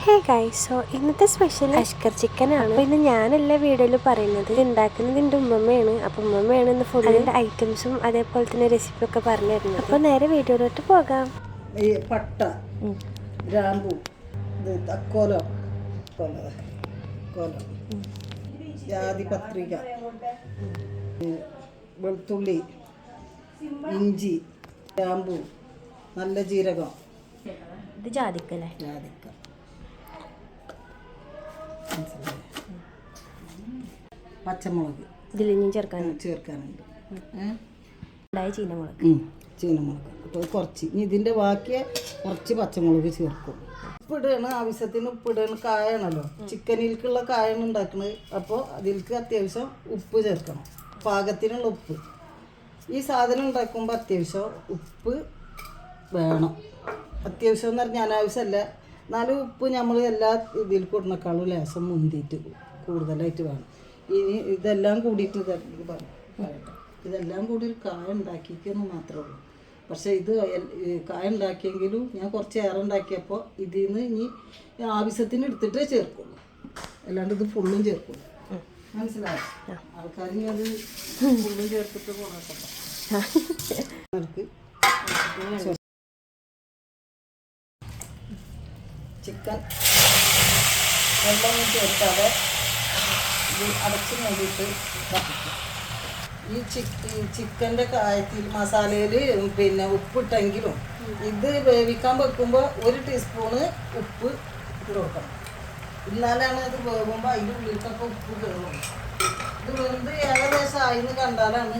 Hey guys, so ഇന്നത്തെ special Ashkar chicken ആണ്. അപ്പോൾ ഇന്ന് ഞാനല്ല വീഡിയോയിൽ പറയുന്നത്, ഉണ്ടാക്കുന്നത് എൻ്റെ ഉമ്മമ്മയാണ്. അപ്പോൾ ഉമ്മമ്മയാണ് ഇന്ന് ഫുൾ അതിൻ്റെ ഐറ്റംസും അതേപോലെ തന്നെ റെസിപ്പി ഒക്കെ പറഞ്ഞു തരുന്നത്. അപ്പോൾ നേരെ വീഡിയോയിലോട്ട് പോകാം. ഈ പട്ട, ഗ്രാമ്പു, തക്കോലം, കോലം, ജാതി പത്രിക, വെളുത്തുള്ളി, ഇഞ്ചി, ഗ്രാമ്പു, നല്ല ജീരകം, ഇത് ജാതിക്കല്ലേ, ജാതിക്ക, പച്ചമുളക് ഇതിലിഞ്ഞും ചേർക്കാനുണ്ട്, ചീനമുളക്, ചീനമുളക്. അപ്പോൾ കുറച്ച് ഇനി ഇതിൻ്റെ ബാക്കി കുറച്ച് പച്ചമുളക് ചേർക്കും. ഉപ്പിടണം, ആവശ്യത്തിന് ഉപ്പിടണം. കായണല്ലോ, ചിക്കനിലേക്കുള്ള കായാണ് ഉണ്ടാക്കുന്നത്. അപ്പോൾ അതിലേക്ക് അത്യാവശ്യം ഉപ്പ് ചേർക്കണം, പാകത്തിനുള്ള ഉപ്പ്. ഈ സാധനം ഉണ്ടാക്കുമ്പോൾ അത്യാവശ്യം ഉപ്പ് വേണം. അത്യാവശ്യം എന്ന് പറഞ്ഞാൽ അനാവശ്യമല്ല, എന്നാലും ഉപ്പ് നമ്മൾ എല്ലാ ഇതിൽ കൊടുക്കുന്നേക്കാളും ലേശം മുന്തിയിട്ട് കൂടുതലായിട്ട് വേണം. ഇനി ഇതെല്ലാം കൂടിയിട്ട് പറയട്ടെ, ഇതെല്ലാം കൂടി ഒരു കായ ഉണ്ടാക്കിയെന്ന് മാത്രമേ ഉള്ളൂ. പക്ഷേ ഇത് കായ ഉണ്ടാക്കിയെങ്കിലും ഞാൻ കുറച്ച് ഏറെ ഉണ്ടാക്കിയപ്പോൾ ഇതിൽ നിന്ന് ഇനി ആവശ്യത്തിന് എടുത്തിട്ടേ ചേർക്കുള്ളൂ, അല്ലാണ്ട് ഇത് ഫുള്ളും ചേർക്കുള്ളൂ. മനസ്സിലായോ? ആൾക്കാർ ഇനി അത് ഫുള്ളും ചേർത്തിട്ട് പോകണം. ചിക്കൻ വെള്ളമൊന്നും ചേർക്കാതെ ഇത് അടച്ച് മൂടിയിട്ട് കത്തിക്കും. ഈ ചിക്കൻ്റെ കായത്തിൽ മസാലയിൽ പിന്നെ ഉപ്പിട്ടെങ്കിലും ഇത് വേവിക്കാൻ വെക്കുമ്പോൾ 1 ടീസ്പൂണ് ഉപ്പ് ഇട്ട് കൊടുക്കണം. എന്നാലാണ് ഇത് വേകുമ്പോൾ അതിൻ്റെ ഉള്ളിലേക്കൊക്കെ ഉപ്പ് കയറുള്ളൂ. ഇത് വെന്ത് ഏകദേശം ആയിന്ന് കണ്ടാലാണ്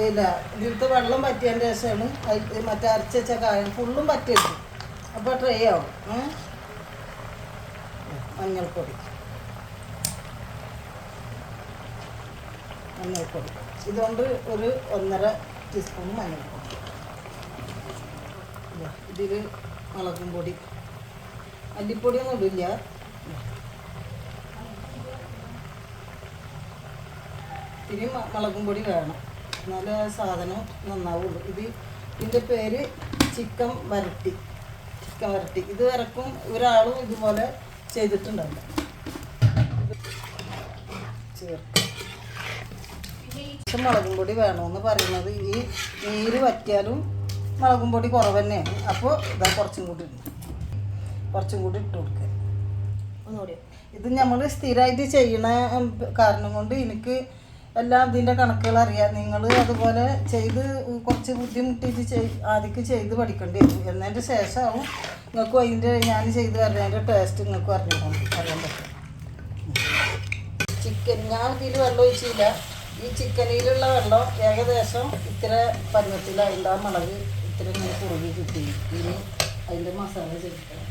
ഇതിലത്തെ വെള്ളം പറ്റിയതിൻ്റെ ശേഷമാണ് മറ്റേ അരച്ച് വെച്ച കായം ഫുള്ളും പറ്റിയെടുക്കും. അപ്പോൾ ട്രൈ ആവും. മഞ്ഞൾപ്പൊടി ഇതുകൊണ്ട് ഒരു 1.5 ടീസ്പൂൺ മഞ്ഞൾപ്പൊടി. ഇതിൽ മുളകും പൊടി, മല്ലിപ്പൊടിയൊന്നും ഇടില്ല. ഇത്തിരി മുളകും പൊടി വേണം, എന്നാലേ സാധനം നന്നാവുള്ളൂ. ഇതിൻ്റെ പേര് ചിക്കൻ വരട്ടി. ഇത് ഇറക്കും ഒരാളും ഇതുപോലെ ചെയ്തിട്ടുണ്ടല്ലോ. മുളകും പൊടി വേണമെന്ന് പറയുന്നത് ഈ നീര് വറ്റിയാലും മുളകും പൊടി കുറവ് തന്നെയാണ്. അപ്പോൾ ഇതാ കുറച്ചും കൂടി ഇട്ട് കൊടുക്കുക. ഇത് നമ്മൾ സ്ഥിരമായിട്ട് ചെയ്യണ കാരണം കൊണ്ട് എനിക്ക് എല്ലാം ഇതിൻ്റെ കണക്കുകൾ അറിയാം. നിങ്ങൾ അതുപോലെ ചെയ്ത് കുറച്ച് ബുദ്ധിമുട്ടിയിട്ട് ആദ്യം ചെയ്ത് പഠിക്കേണ്ടി വരും. എന്നതിൻ്റെ ശേഷമാവും നിങ്ങൾക്കും ഞാൻ ചെയ്ത് തരുന്നതിൻ്റെ ടേസ്റ്റ് നിങ്ങൾക്കും അറിയാൻ പറ്റും. ചിക്കൻ ഞാൻ ഇതിൽ വെള്ളം ഒഴിച്ചില്ല. ഈ ചിക്കനിലുള്ള വെള്ളം ഏകദേശം ഇത്ര പരുവത്തിലായിട്ട് ആ മുളക് ഇത്ര ഇങ്ങനെ കുറുകി കിട്ടി. ഇനി അതിൻ്റെ മസാല ചേർക്കണം.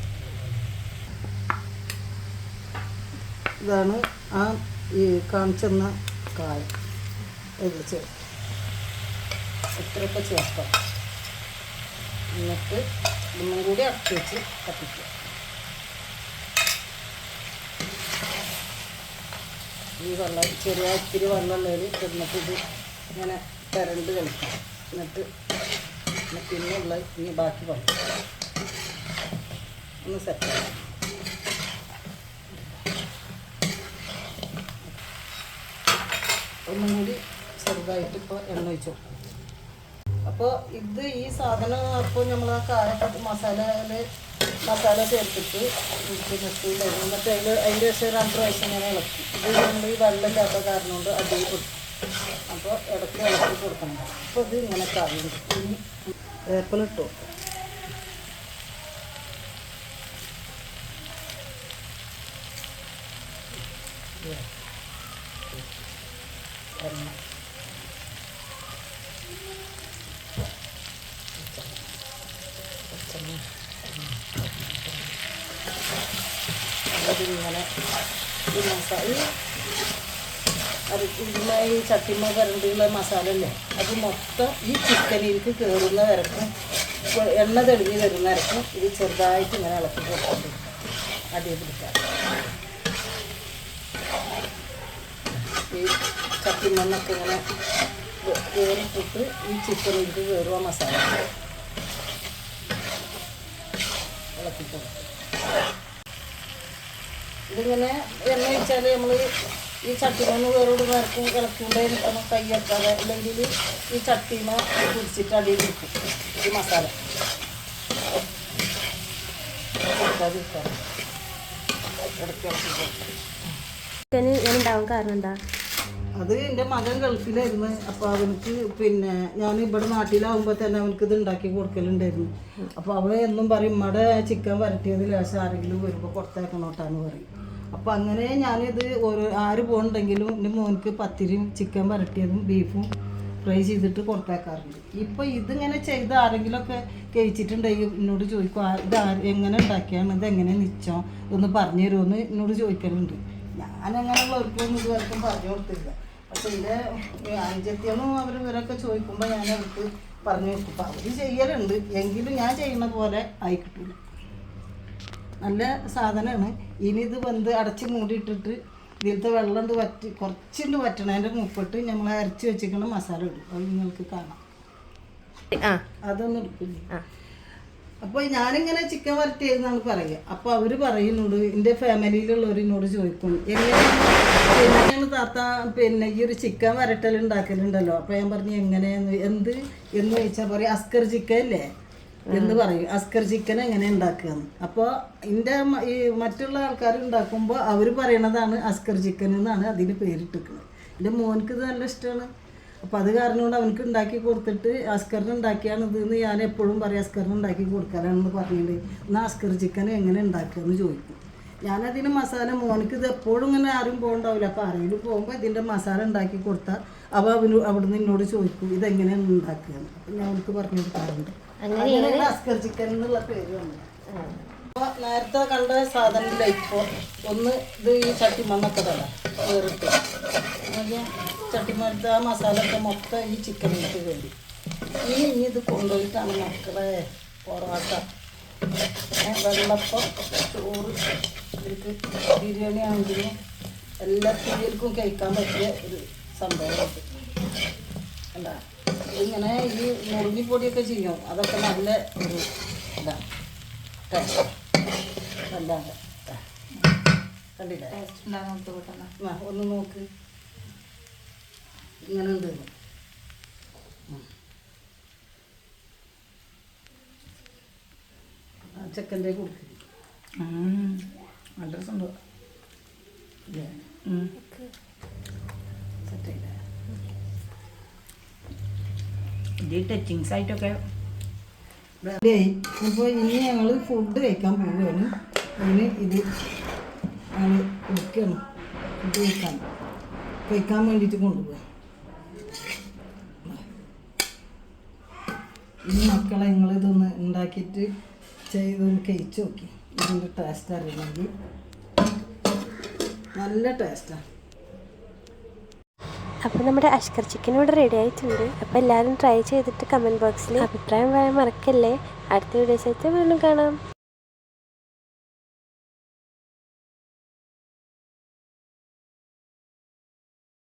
ഇതാണ് ആ ഈ കാണിച്ചെന്ന കായം. ഇത് ചേർക്കും, ഇത്രയൊക്കെ ചേർക്കാം. എന്നിട്ട് ഒന്നും കൂടി അടച്ച് വെച്ച് കത്തിക്കുക. ഈ വെള്ളം ഇത്തിരി വെള്ളമുള്ളതിൽ എന്നിട്ട് ഇത് ഇങ്ങനെ കരണ്ട് കളിക്കാം. എന്നിട്ട് പിന്നെയുള്ള ഇനി ബാക്കി വെള്ളം ഒന്ന് സെറ്റാക്കാം. ഒന്നും കൂടി ചെറുതായിട്ട് ഇപ്പോൾ എണ്ണ ഒഴിച്ചു. അപ്പോൾ ഈ സാധനം അപ്പോൾ നമ്മൾ ആ കായ മസാല ചേർത്തിട്ട് എന്നിട്ട് അതിൻ്റെ ശേഷം 2 പ്രാവശ്യം ഇങ്ങനെ ഇളക്കി. ഇത് നമ്മൾ ഈ വെള്ളമില്ലാത്ത കാരണം കൊണ്ട് അടിയിൽ കൊടുക്കും. അപ്പോൾ ഇടയ്ക്ക് ഇളക്കി കൊടുക്കണം. അപ്പോൾ ഇത് ഇങ്ങനെ കായുണ്ട്. ഇനി വേപ്പിലിട്ട് കൊടുക്കും. അതിങ്ങനെ ഈ മസാല ഈ ചട്ടിമ കരണ്ടിയുള്ള മസാല അല്ലേ, അത് മൊത്തം ഈ ചിക്കനിലേക്ക് കയറുന്ന വരക്കും എണ്ണ തെളിഞ്ഞ് വരുന്ന വരക്കും ഇത് ചെറുതായിട്ട് ഇങ്ങനെ ഇളക്കി കൊടുക്കും. അടിയിൽ പിടിക്കാം. ഈ ചട്ടിമണ്ണൊക്കെ ഇങ്ങനെ കയറിട്ടിട്ട് ഈ ചിക്കനിലേക്ക് കയറുക മസാല ഇളക്കി കൊടുക്കും. ഇതിങ്ങനെ എണ്ണ ഒഴിച്ചാൽ നമ്മൾ ഈ ചട്ടിമന്ന് വേറോട് നേരക്കും ഇളക്കിക്കൊണ്ടേ നിൽക്കണം, കൈ വെക്കാതെ. അല്ലെങ്കിൽ ഈ ചട്ടിമ പിടിച്ചിട്ട് അടിയിൽ നിൽക്കും ഈ മസാല കൊടുക്കാതിരിക്കാൻ. ഇടയ്ക്ക് ഇളക്കി ചിക്കൻ ഞാൻ ഉണ്ടാവാൻ കാരണം എന്താ? അത് എൻ്റെ മകൻ ഗൾഫിലായിരുന്നു. അപ്പോൾ അവനക്ക് പിന്നെ ഞാൻ ഇവിടെ നാട്ടിലാവുമ്പോൾ തന്നെ അവനക്ക് ഇത് ഉണ്ടാക്കി കൊടുക്കലുണ്ടായിരുന്നു. അപ്പോൾ അവൻ എന്നും പറയും ഇവിടെ ചിക്കൻ വരട്ടിയത് ലേശം ആരെങ്കിലും വരുമ്പോൾ കൊടുത്തേക്കണോട്ടാന്ന് പറയും. അപ്പോൾ അങ്ങനെ ഞാനിത് ആര് പോകുന്നുണ്ടെങ്കിലും എൻ്റെ മോനക്ക് പത്തിരിയും ചിക്കൻ വരട്ടിയതും ബീഫും ഫ്രൈ ചെയ്തിട്ട് കൊടുത്തേക്കാറുണ്ട്. ഇപ്പോൾ ഇതിങ്ങനെ ചെയ്ത് ആരെങ്കിലുമൊക്കെ കഴിച്ചിട്ടുണ്ടെങ്കിൽ എന്നോട് ചോദിക്കും ഇത് എങ്ങനെ ഉണ്ടാക്കിയാണ്, ഇതെങ്ങനെ നിച്ചോ ഒന്ന് പറഞ്ഞു തരുമെന്ന് എന്നോട് ചോദിക്കലുണ്ട്. ഞാനങ്ങനെയുള്ളവർക്കൊന്നും ഇതുവരെക്കും പറഞ്ഞു കൊടുത്തില്ല. പക്ഷെ എൻ്റെ അനുജത്തികളും ഇവരൊക്കെ ചോദിക്കുമ്പോൾ ഞാൻ അവർക്ക് പറഞ്ഞു കൊടുക്കും. അപ്പോൾ അവർ ചെയ്യലുണ്ട്, എങ്കിലും ഞാൻ ചെയ്യുന്ന പോലെ ആയി കിട്ടില്ല. നല്ല സാധനമാണ്. ഇനി ഇത് വെന്ത് അടച്ച് മൂടിയിട്ടിട്ട് ഇതിലത്തെ വെള്ളം കുറച്ചുണ്ട് വറ്റണതിൻ്റെ മുപ്പിട്ട് നമ്മൾ അരച്ച് വെച്ചിരിക്കുന്ന മസാല ഇടും. അത് നിങ്ങൾക്ക് കാണാം. അതൊന്നും എടുക്കില്ല. അപ്പോൾ ഞാനിങ്ങനെ ചിക്കൻ വരട്ടിയെന്നാണ് പറയുക. അപ്പോൾ അവർ പറയുന്നുണ്ട്, എൻ്റെ ഫാമിലിയിലുള്ളവരിനോട് ചോദിക്കും എങ്ങനെയാണ് താത്ത പിന്നെ ഈ ഒരു ചിക്കൻ വരട്ടൽ ഉണ്ടാക്കലുണ്ടല്ലോ. അപ്പോൾ ഞാൻ പറഞ്ഞു എങ്ങനെയെന്ന് എന്ന് ചോദിച്ചാൽ പറയും അസ്കർ ചിക്കൻ അല്ലേ എന്ന് പറയും. അസ്കർ ചിക്കൻ എങ്ങനെ ഉണ്ടാക്കുകയെന്ന്. അപ്പോൾ എൻ്റെ ഈ മറ്റുള്ള ആൾക്കാർ ഉണ്ടാക്കുമ്പോൾ അവർ പറയണതാണ് അസ്കർ ചിക്കൻ എന്നാണ് അതിന് പേരിട്ടിരിക്കുന്നത്. എൻ്റെ മോനക്ക് ഇത് നല്ല ഇഷ്ടമാണ്. അപ്പോൾ അത് കാരണം കൊണ്ട് അവനക്ക് ഉണ്ടാക്കി കൊടുത്തിട്ട് അസ്കറിന് ഉണ്ടാക്കിയാണ് ഇതെന്ന് ഞാൻ എപ്പോഴും പറയും. അസ്കറിന് ഉണ്ടാക്കി കൊടുക്കാനാണെന്ന് പറഞ്ഞിട്ട് എന്നാൽ അസ്കർ ചിക്കൻ എങ്ങനെ ഉണ്ടാക്കുകയെന്ന് ചോദിക്കും. ഞാനതിന് മസാല മോനക്ക് ഇത് എപ്പോഴും ഇങ്ങനെ ആരും പോകണ്ടാവില്ല. അപ്പോൾ ആരെങ്കിലും പോകുമ്പോൾ ഇതിൻ്റെ മസാല ഉണ്ടാക്കി കൊടുത്താൽ അപ്പോൾ അവിടുന്ന് എന്നോട് ചോദിക്കും ഇതെങ്ങനെയാണ് ഉണ്ടാക്കുകയെന്ന്. അപ്പം ഞാൻ അവർക്ക് പറഞ്ഞു കൊടുക്കാറുണ്ട്. അങ്ങനെയാണ് അസ്കർ ചിക്കൻ എന്നുള്ള പേര് വന്നത്. അപ്പോൾ നേരത്തെ കണ്ട സാധനമില്ല. ഇപ്പോൾ ഒന്ന് ഇത് ഈ ചട്ടിമണ്ണൊക്കെ തരാം വേറിട്ട് ചട്ടിമരത്ത് ആ മസാല ഒക്കെ മൊത്തം ഈ ചിക്കനിലേക്ക് വേണ്ടി ഇനി ഇത് കൊണ്ടുപോയിട്ടാണ് മക്കളെ പൊറോട്ട, വെള്ളപ്പം, ചോറ്, ഇതിലേക്ക് ബിരിയാണി ആണെങ്കിലും എല്ലാ കുട്ടികൾക്കും കഴിക്കാൻ പറ്റിയ ഒരു സംഭവമുണ്ട്. അല്ല ഇങ്ങനെ ഈ മുറിഞ്ഞിപ്പൊടിയൊക്കെ ചെയ്യും, അതൊക്കെ നല്ല ഒരു ഇതാണ് ടേസ്റ്റ്. അല്ലാതെ കണ്ടില്ലേ ഒന്ന് നോക്ക് ഇങ്ങനെ ഉണ്ട്. ചെക്കൻ്റെ കൊടുക്കുക നല്ല രസമുണ്ടോ? സെറ്റായില്ലേ? ഇത് ടച്ചിങ്സ് ആയിട്ടൊക്കെ അപ്പോൾ ഇനി ഞങ്ങൾ ഫുഡ് കഴിക്കാൻ പോവുകയാണ്. അതിന് ഇത് ഞങ്ങൾ കൊടുക്കണം. ഫുഡ് കഴിക്കാൻ വേണ്ടിയിട്ട് കൊണ്ടുപോകാം. ഈ മക്കളെ നിങ്ങളിതൊന്ന് ഉണ്ടാക്കിയിട്ട് ചെയ്തൊന്ന് കഴിച്ച് നോക്കി. ഇതിൻ്റെ ടേസ്റ്റ് അറിയണമെങ്കിൽ നല്ല ടേസ്റ്റാണ്. അപ്പോൾ നമ്മുടെ അഷ്കർ ചിക്കൻ ഇവിടെ റെഡി ആയിട്ടുണ്ട്. അപ്പോൾ എല്ലാവരും ട്രൈ ചെയ്തിട്ട് കമൻറ്റ് ബോക്സിൽ അഭിപ്രായം പറയാൻ മറക്കല്ലേ. അടുത്ത വീഡിയോസ് ആയിട്ട് വീണ്ടും കാണാം.